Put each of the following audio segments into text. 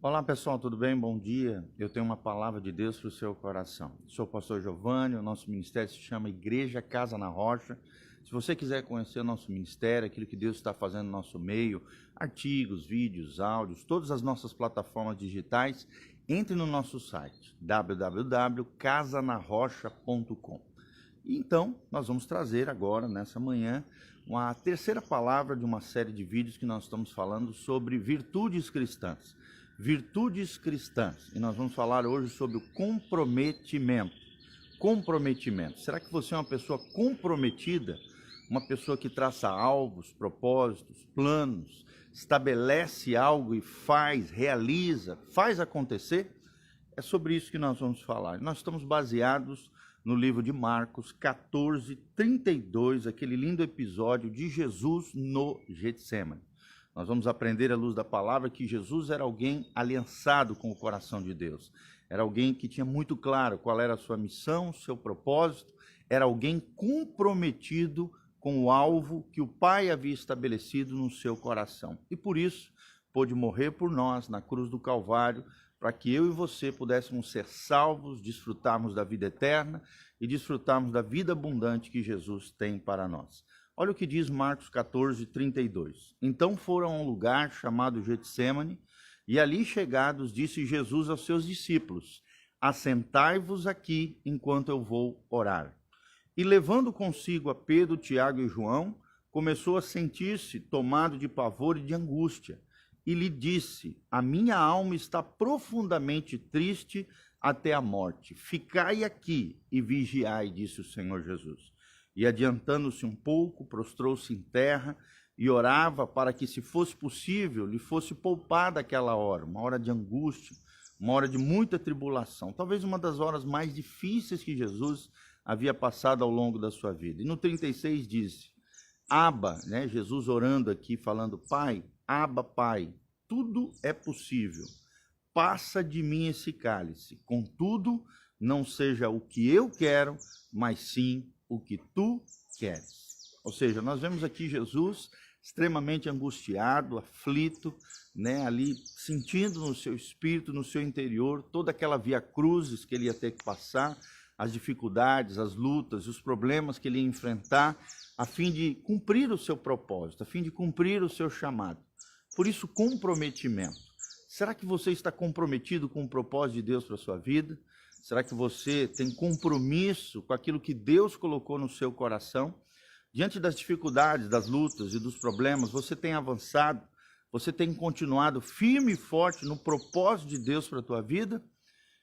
Olá pessoal, tudo bem? Bom dia. Eu tenho uma palavra de Deus para o seu coração. Sou o pastor Giovanni, o nosso ministério se chama Igreja Casa na Rocha. Se você quiser conhecer o nosso ministério, aquilo que Deus está fazendo no nosso meio, artigos, vídeos, áudios, todas as nossas plataformas digitais, entre no nosso site www.casanarrocha.com. Então, nós vamos trazer agora, nessa manhã, uma terceira palavra de uma série de vídeos que nós estamos falando sobre virtudes cristãs. Virtudes cristãs. E nós vamos falar hoje sobre o comprometimento. Comprometimento. Será que você é uma pessoa comprometida? Uma pessoa que traça alvos, propósitos, planos, estabelece algo e faz, realiza, faz acontecer? É sobre isso que nós vamos falar. Nós estamos baseados no livro de Marcos 14:32, aquele lindo episódio de Jesus no Getsemane. Nós vamos aprender à luz da palavra que Jesus era alguém aliançado com o coração de Deus. Era alguém que tinha muito claro qual era a sua missão, seu propósito. Era alguém comprometido com o alvo que o Pai havia estabelecido no seu coração. E por isso pôde morrer por nós na cruz do Calvário, para que eu e você pudéssemos ser salvos, desfrutarmos da vida eterna e desfrutarmos da vida abundante que Jesus tem para nós. Olha o que diz Marcos 14:32. Então foram a um lugar chamado Getsemane, e ali chegados disse Jesus aos seus discípulos: assentai-vos aqui enquanto eu vou orar. E levando consigo a Pedro, Tiago e João, começou a sentir-se tomado de pavor e de angústia. E lhe disse: a minha alma está profundamente triste até a morte. Ficai aqui e vigiai, disse o Senhor Jesus. E adiantando-se um pouco, prostrou-se em terra e orava para que, se fosse possível, lhe fosse poupada aquela hora, uma hora de angústia, uma hora de muita tribulação, talvez uma das horas mais difíceis que Jesus havia passado ao longo da sua vida. E no 36 disse: Abba, né, Jesus orando aqui, falando: Pai, Abba, Pai, tudo é possível, passa de mim esse cálice, contudo, não seja o que eu quero, mas sim o que tu queres. Ou seja, nós vemos aqui Jesus extremamente angustiado, aflito, né, ali sentindo no seu espírito, no seu interior, toda aquela via cruzes que ele ia ter que passar, as dificuldades, as lutas, os problemas que ele ia enfrentar, a fim de cumprir o seu propósito, a fim de cumprir o seu chamado. Por isso, comprometimento. Será que você está comprometido com o propósito de Deus para a sua vida? Será que você tem compromisso com aquilo que Deus colocou no seu coração? Diante das dificuldades, das lutas e dos problemas, você tem avançado? Você tem continuado firme e forte no propósito de Deus para a tua vida?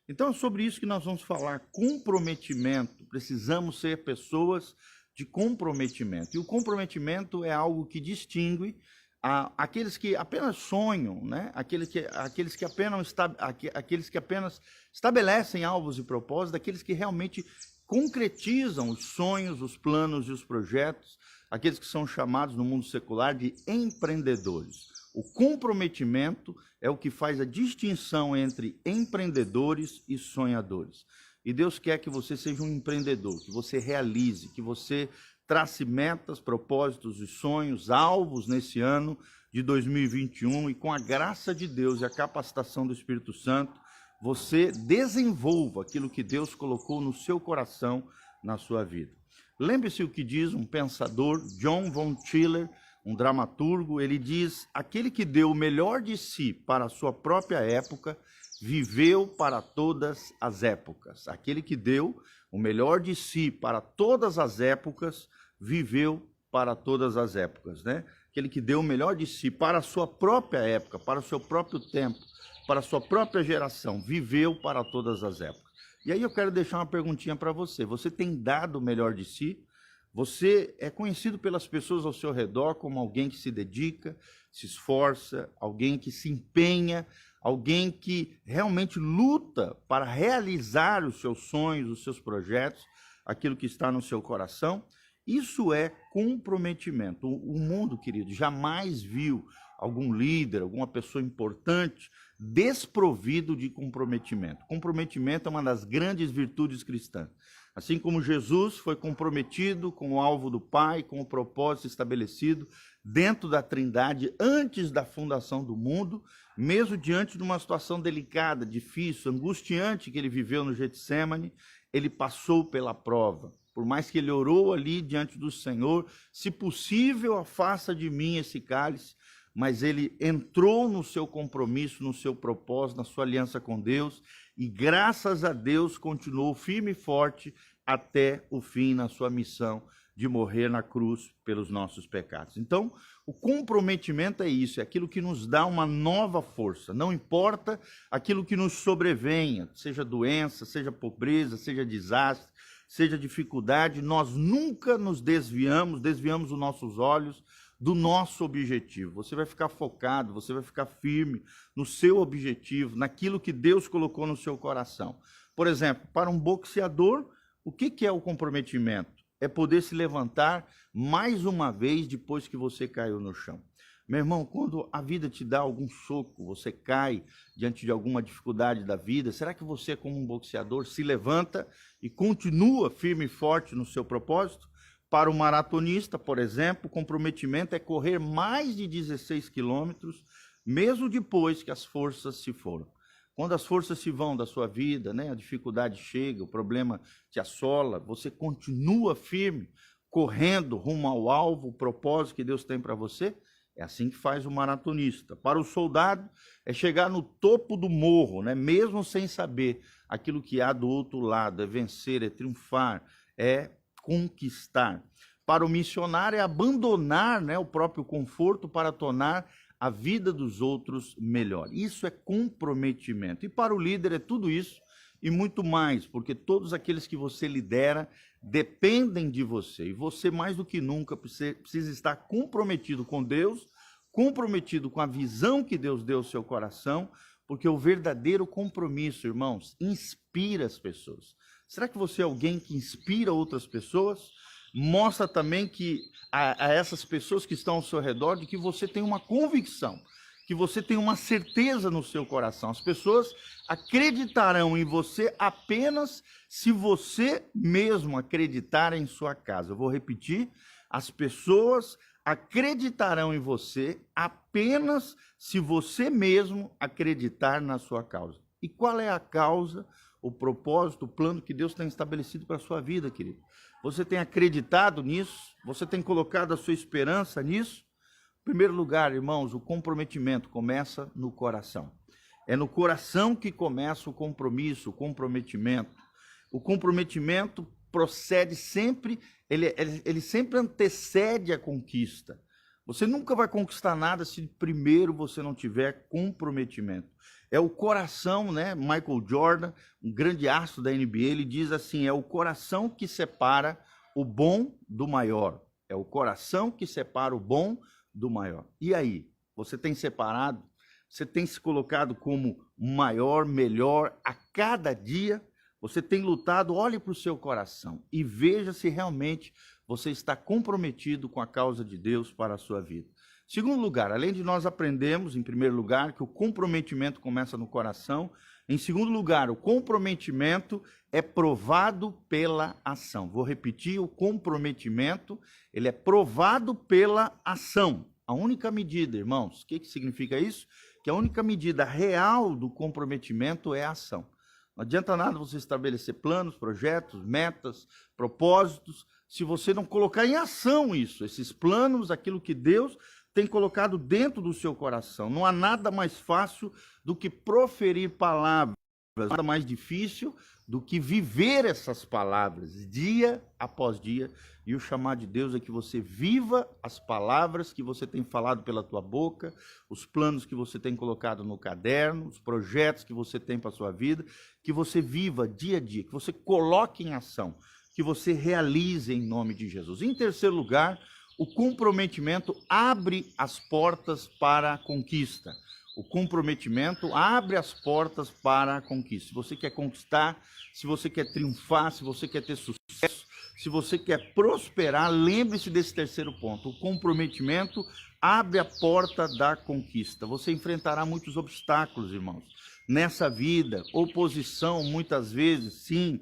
Então é sobre isso que nós vamos falar, comprometimento. Precisamos ser pessoas de comprometimento. E o comprometimento é algo que distingue aqueles que apenas sonham, né? aqueles que apenas estabelecem alvos e propósitos, daqueles que realmente concretizam os sonhos, os planos e os projetos, aqueles que são chamados no mundo secular de empreendedores. O comprometimento é o que faz a distinção entre empreendedores e sonhadores. E Deus quer que você seja um empreendedor, que você realize, que você trace metas, propósitos e sonhos, alvos nesse ano de 2021 e com a graça de Deus e a capacitação do Espírito Santo, você desenvolva aquilo que Deus colocou no seu coração, na sua vida. Lembre-se o que diz um pensador, John Von Tiller, um dramaturgo. Ele diz: aquele que deu o melhor de si para a sua própria época, viveu para todas as épocas. Aquele que deu o melhor de si para todas as épocas, viveu para todas as épocas, né? Aquele que deu o melhor de si para a sua própria época, para o seu próprio tempo, para a sua própria geração, viveu para todas as épocas. E aí eu quero deixar uma perguntinha para você. Você tem dado o melhor de si? Você é conhecido pelas pessoas ao seu redor como alguém que se dedica, se esforça, alguém que se empenha, alguém que realmente luta para realizar os seus sonhos, os seus projetos, aquilo que está no seu coração? Isso é comprometimento. O mundo, querido, jamais viu algum líder, alguma pessoa importante desprovido de comprometimento. Comprometimento é uma das grandes virtudes cristãs. Assim como Jesus foi comprometido com o alvo do Pai, com o propósito estabelecido, dentro da Trindade antes da fundação do mundo, mesmo diante de uma situação delicada, difícil, angustiante que ele viveu no Getsemane, ele passou pela prova. Por mais que ele orou ali diante do Senhor, se possível, afasta de mim esse cálice, mas ele entrou no seu compromisso, no seu propósito, na sua aliança com Deus, e graças a Deus continuou firme e forte até o fim na sua missão de morrer na cruz pelos nossos pecados. Então, o comprometimento é isso, é aquilo que nos dá uma nova força. Não importa aquilo que nos sobrevenha, seja doença, seja pobreza, seja desastre, seja dificuldade, nós nunca nos desviamos os nossos olhos do nosso objetivo. Você vai ficar focado, você vai ficar firme no seu objetivo, naquilo que Deus colocou no seu coração. Por exemplo, para um boxeador, o que é o comprometimento? É poder se levantar mais uma vez depois que você caiu no chão. Meu irmão, quando a vida te dá algum soco, você cai diante de alguma dificuldade da vida, será que você, como um boxeador, se levanta e continua firme e forte no seu propósito? Para o maratonista, por exemplo, o comprometimento é correr mais de 16 quilômetros, mesmo depois que as forças se foram. Quando as forças se vão da sua vida, né, a dificuldade chega, o problema te assola, você continua firme, correndo rumo ao alvo, o propósito que Deus tem para você. É assim que faz o maratonista. Para o soldado, é chegar no topo do morro, né, mesmo sem saber aquilo que há do outro lado, é vencer, é triunfar, é conquistar. Para o missionário, é abandonar, né, o próprio conforto para tornar a vida dos outros melhor. Isso é comprometimento. E para o líder é tudo isso e muito mais, porque todos aqueles que você lidera dependem de você. E você, mais do que nunca, precisa estar comprometido com Deus, comprometido com a visão que Deus deu ao seu coração, porque o verdadeiro compromisso, irmãos, inspira as pessoas. Será que você é alguém que inspira outras pessoas? Mostra também que a essas pessoas que estão ao seu redor de que você tem uma convicção, que você tem uma certeza no seu coração. As pessoas acreditarão em você apenas se você mesmo acreditar em sua casa. Eu vou repetir, as pessoas acreditarão em você apenas se você mesmo acreditar na sua causa. E qual é a causa, o propósito, o plano que Deus tem estabelecido para a sua vida, querido? Você tem acreditado nisso? Você tem colocado a sua esperança nisso? Em primeiro lugar, irmãos, o comprometimento começa no coração. É no coração que começa o compromisso, o comprometimento. O comprometimento procede sempre, ele sempre antecede a conquista. Você nunca vai conquistar nada se primeiro você não tiver comprometimento. É o coração, né? Michael Jordan, um grande astro da NBA, ele diz assim, é o coração que separa o bom do maior. É o coração que separa o bom do maior. E aí? Você tem separado? Você tem se colocado como maior, melhor a cada dia? Você tem lutado? Olhe para o seu coração e veja se realmente você está comprometido com a causa de Deus para a sua vida. Segundo lugar, além de nós aprendermos, em primeiro lugar, que o comprometimento começa no coração, em segundo lugar, o comprometimento é provado pela ação. Vou repetir, o comprometimento, ele é provado pela ação. A única medida, irmãos, o que significa isso? Que a única medida real do comprometimento é a ação. Não adianta nada você estabelecer planos, projetos, metas, propósitos, se você não colocar em ação isso, esses planos, aquilo que Deus tem colocado dentro do seu coração. Não há nada mais fácil do que proferir palavras, nada mais difícil do que viver essas palavras dia após dia. E o chamado de Deus é que você viva as palavras que você tem falado pela tua boca, os planos que você tem colocado no caderno, os projetos que você tem para a sua vida, que você viva dia a dia, que você coloque em ação, que você realize em nome de Jesus. Em terceiro lugar, o comprometimento abre as portas para a conquista. O comprometimento abre as portas para a conquista. Se você quer conquistar, se você quer triunfar, se você quer ter sucesso, se você quer prosperar, lembre-se desse terceiro ponto. O comprometimento abre a porta da conquista. Você enfrentará muitos obstáculos, irmãos, nessa vida. Oposição, muitas vezes, sim.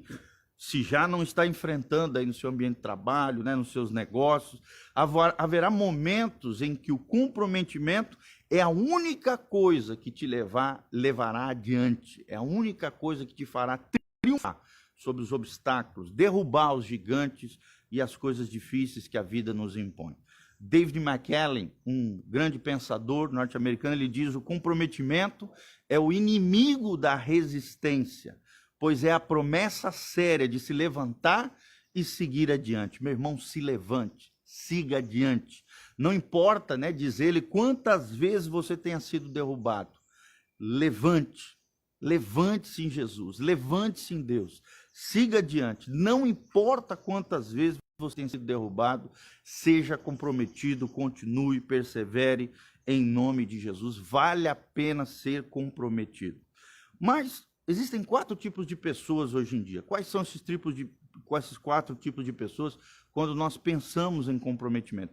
se já não está enfrentando aí no seu ambiente de trabalho, né, nos seus negócios, haverá momentos em que o comprometimento é a única coisa que te levará adiante, é a única coisa que te fará triunfar sobre os obstáculos, derrubar os gigantes e as coisas difíceis que a vida nos impõe. David McCallum, um grande pensador norte-americano, ele diz: o comprometimento é o inimigo da resistência, pois é a promessa séria de se levantar e seguir adiante. Meu irmão, se levante, siga adiante. Não importa, né, diz ele, quantas vezes você tenha sido derrubado. Levante-se em Jesus, levante-se em Deus, siga adiante. Não importa quantas vezes você tenha sido derrubado, seja comprometido, continue, persevere em nome de Jesus. Vale a pena ser comprometido. Mas existem 4 tipos de pessoas hoje em dia. Quais são esses 4 tipos de pessoas quando nós pensamos em comprometimento?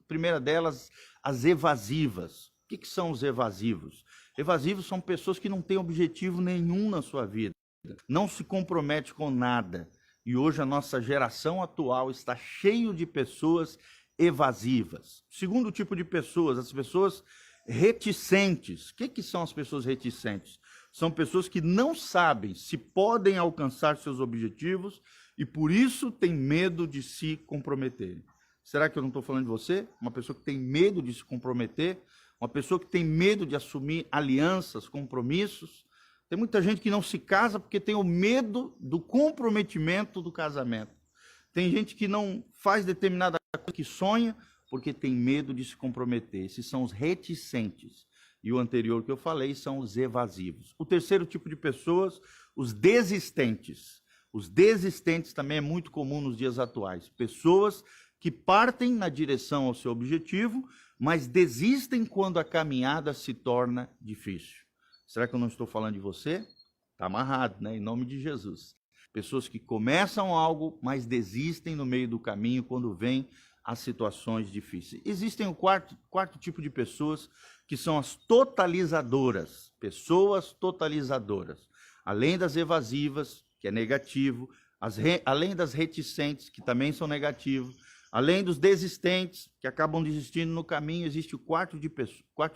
Primeira delas, as evasivas. O que são os evasivos? Evasivos são pessoas que não têm objetivo nenhum na sua vida, não se compromete com nada. E hoje a nossa geração atual está cheio de pessoas evasivas. Segundo tipo de pessoas, as pessoas reticentes. O que são as pessoas reticentes? São pessoas que não sabem se podem alcançar seus objetivos e por isso têm medo de se comprometerem. Será que eu não estou falando de você? Uma pessoa que tem medo de se comprometer, uma pessoa que tem medo de assumir alianças, compromissos. Tem muita gente que não se casa porque tem o medo do comprometimento do casamento. Tem gente que não faz determinada coisa que sonha porque tem medo de se comprometer. Esses são os reticentes. E o anterior que eu falei são os evasivos. O terceiro tipo de pessoas, os desistentes. Os desistentes também é muito comum nos dias atuais. Pessoas que partem na direção ao seu objetivo, mas desistem quando a caminhada se torna difícil. Será que eu não estou falando de você? Está amarrado, né? Em nome de Jesus. Pessoas que começam algo, mas desistem no meio do caminho quando vêm as situações difíceis. Existem o quarto tipo de pessoas, que são as totalizadoras. Pessoas totalizadoras. Além das evasivas, que é negativo, além das reticentes, que também são negativos, além dos desistentes, que acabam desistindo no caminho, existe o quarto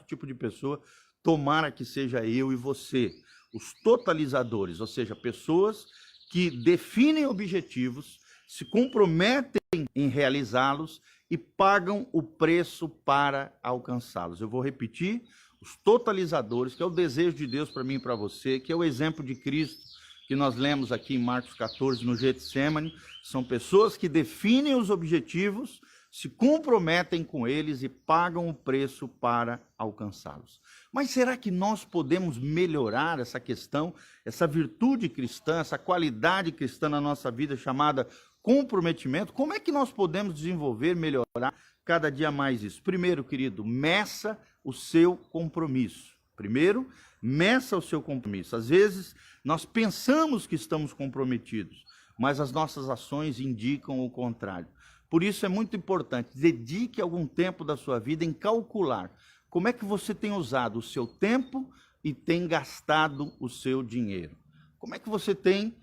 tipo de pessoa, tomara que seja eu e você, os totalizadores, ou seja, pessoas que definem objetivos, se comprometem em realizá-los e pagam o preço para alcançá-los. Eu vou repetir, os totalizadores, que é o desejo de Deus para mim e para você, que é o exemplo de Cristo, que nós lemos aqui em Marcos 14, no Getsemane, são pessoas que definem os objetivos, se comprometem com eles e pagam o preço para alcançá-los. Mas será que nós podemos melhorar essa questão, essa virtude cristã, essa qualidade cristã na nossa vida chamada comprometimento? Como é que nós podemos desenvolver, melhorar cada dia mais isso? Primeiro, querido, meça o seu compromisso. Primeiro, meça o seu compromisso. Às vezes, nós pensamos que estamos comprometidos, mas as nossas ações indicam o contrário. Por isso é muito importante, dedique algum tempo da sua vida em calcular como é que você tem usado o seu tempo e tem gastado o seu dinheiro. Como é que você tem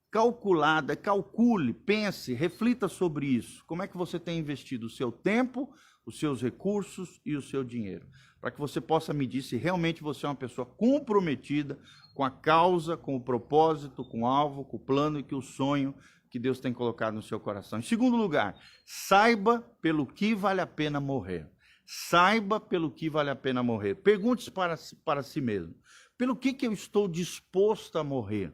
calculado, calcule, pense, reflita sobre isso. Como é que você tem investido o seu tempo, os seus recursos e o seu dinheiro? Para que você possa medir se realmente você é uma pessoa comprometida com a causa, com o propósito, com o alvo, com o plano e com o sonho que Deus tem colocado no seu coração. Em segundo lugar, saiba pelo que vale a pena morrer. Saiba pelo que vale a pena morrer. Pergunte-se para si mesmo. Pelo que eu estou disposto a morrer?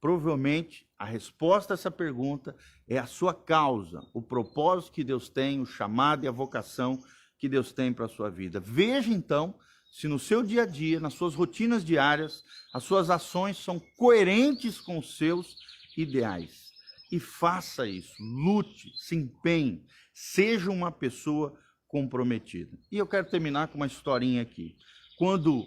Provavelmente, a resposta a essa pergunta é a sua causa, o propósito que Deus tem, o chamado e a vocação que Deus tem para a sua vida. Veja, então, se no seu dia a dia, nas suas rotinas diárias, as suas ações são coerentes com os seus ideais. E faça isso, lute, se empenhe, seja uma pessoa comprometida. E eu quero terminar com uma historinha aqui. Quando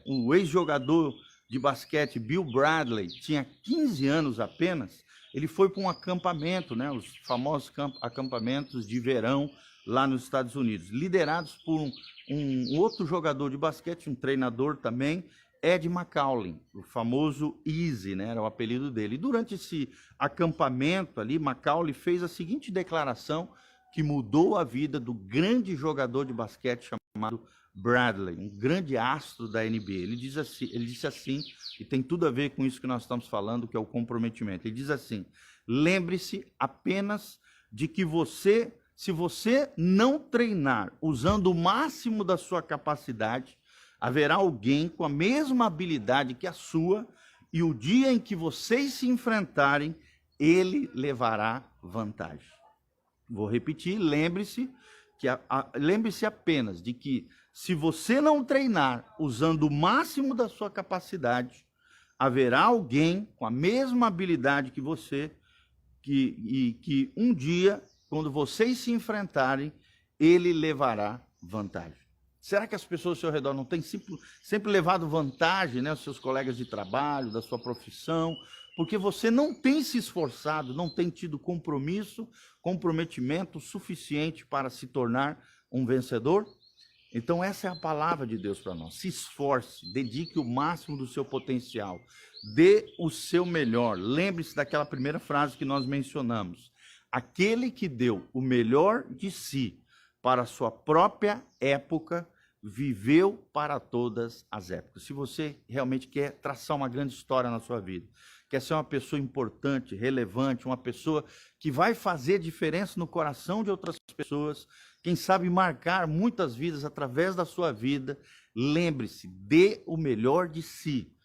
um ex-jogador de basquete, Bill Bradley, tinha 15 anos apenas, ele foi para um acampamento, né, os famosos acampamentos de verão lá nos Estados Unidos, liderados por um outro jogador de basquete, um treinador também, Ed Macaulay, o famoso Easy, né? Era o apelido dele. E durante esse acampamento ali, Macaulay fez a seguinte declaração que mudou a vida do grande jogador de basquete chamado Bradley, um grande astro da NBA. Ele disse assim, e tem tudo a ver com isso que nós estamos falando, que é o comprometimento. Ele diz assim: lembre-se apenas de que se você não treinar usando o máximo da sua capacidade, haverá alguém com a mesma habilidade que a sua, e o dia em que vocês se enfrentarem, ele levará vantagem. Vou repetir, lembre-se apenas de que se você não treinar usando o máximo da sua capacidade, haverá alguém com a mesma habilidade que você, que um dia, quando vocês se enfrentarem, ele levará vantagem. Será que as pessoas ao seu redor não têm sempre levado vantagem, né? Os seus colegas de trabalho, da sua profissão, porque você não tem se esforçado, não tem tido comprometimento suficiente para se tornar um vencedor? Então essa é a palavra de Deus para nós. Se esforce, dedique o máximo do seu potencial, dê o seu melhor. Lembre-se daquela primeira frase que nós mencionamos: aquele que deu o melhor de si para a sua própria época, viveu para todas as épocas. Se você realmente quer traçar uma grande história na sua vida, quer ser uma pessoa importante, relevante, uma pessoa que vai fazer diferença no coração de outras pessoas, quem sabe marcar muitas vidas através da sua vida, lembre-se, dê o melhor de si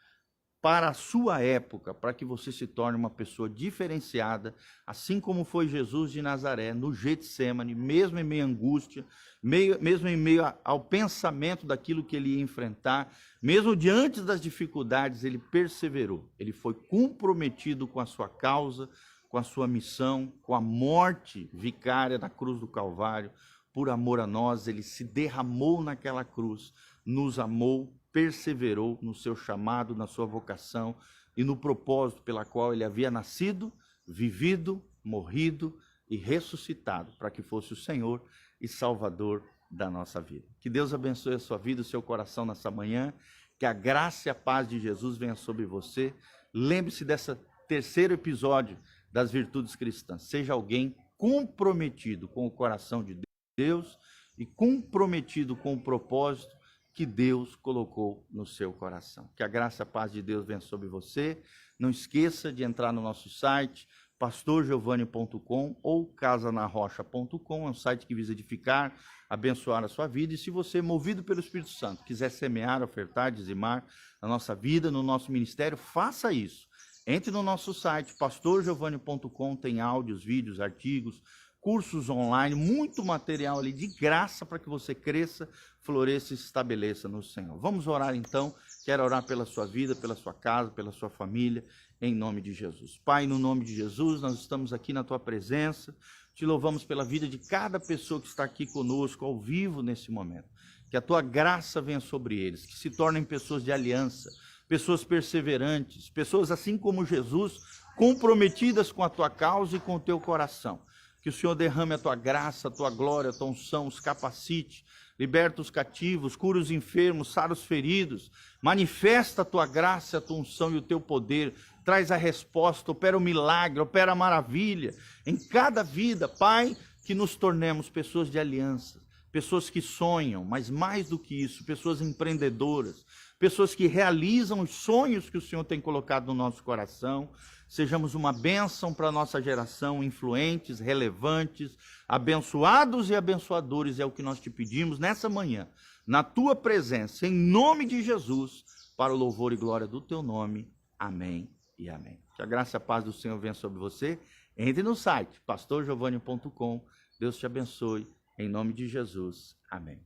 para a sua época, para que você se torne uma pessoa diferenciada, assim como foi Jesus de Nazaré, no Getsemane, mesmo em meio à angústia, mesmo em meio ao pensamento daquilo que ele ia enfrentar, mesmo diante das dificuldades, ele perseverou. Ele foi comprometido com a sua causa, com a sua missão, com a morte vicária na cruz do Calvário. Por amor a nós, ele se derramou naquela cruz, nos amou, perseverou no seu chamado, na sua vocação e no propósito pela qual ele havia nascido, vivido, morrido e ressuscitado, para que fosse o Senhor e Salvador da nossa vida. Que Deus abençoe a sua vida, o seu coração nessa manhã, que a graça e a paz de Jesus venha sobre você. Lembre-se desse terceiro episódio das virtudes cristãs. Seja alguém comprometido com o coração de Deus e comprometido com o propósito que Deus colocou no seu coração. Que a graça e a paz de Deus venha sobre você. Não esqueça de entrar no nosso site, pastorgiovanni.com ou casanarrocha.com. É um site que visa edificar, abençoar a sua vida. E se você, movido pelo Espírito Santo, quiser semear, ofertar, dizimar na nossa vida, no nosso ministério, faça isso. Entre no nosso site, pastorgiovanni.com, tem áudios, vídeos, artigos, cursos online, muito material ali de graça para que você cresça, floresça e se estabeleça no Senhor. Vamos orar então. Quero orar pela sua vida, pela sua casa, pela sua família, em nome de Jesus. Pai, no nome de Jesus, nós estamos aqui na tua presença, te louvamos pela vida de cada pessoa que está aqui conosco, ao vivo nesse momento. Que a tua graça venha sobre eles, que se tornem pessoas de aliança, pessoas perseverantes, pessoas assim como Jesus, comprometidas com a tua causa e com o teu coração. Que o Senhor derrame a tua graça, a tua glória, a tua unção, os capacite, liberta os cativos, cura os enfermos, sara os feridos, manifesta a tua graça, a tua unção e o teu poder, traz a resposta, opera o milagre, opera a maravilha em cada vida, Pai, que nos tornemos pessoas de aliança, pessoas que sonham, mas mais do que isso, pessoas empreendedoras, pessoas que realizam os sonhos que o Senhor tem colocado no nosso coração. Sejamos uma bênção para a nossa geração, influentes, relevantes, abençoados e abençoadores, é o que nós te pedimos nessa manhã, na tua presença, em nome de Jesus, para o louvor e glória do teu nome. Amém e amém. Que a graça e a paz do Senhor venha sobre você. Entre no site, pastorgiovanni.com. Deus te abençoe, em nome de Jesus. Amém.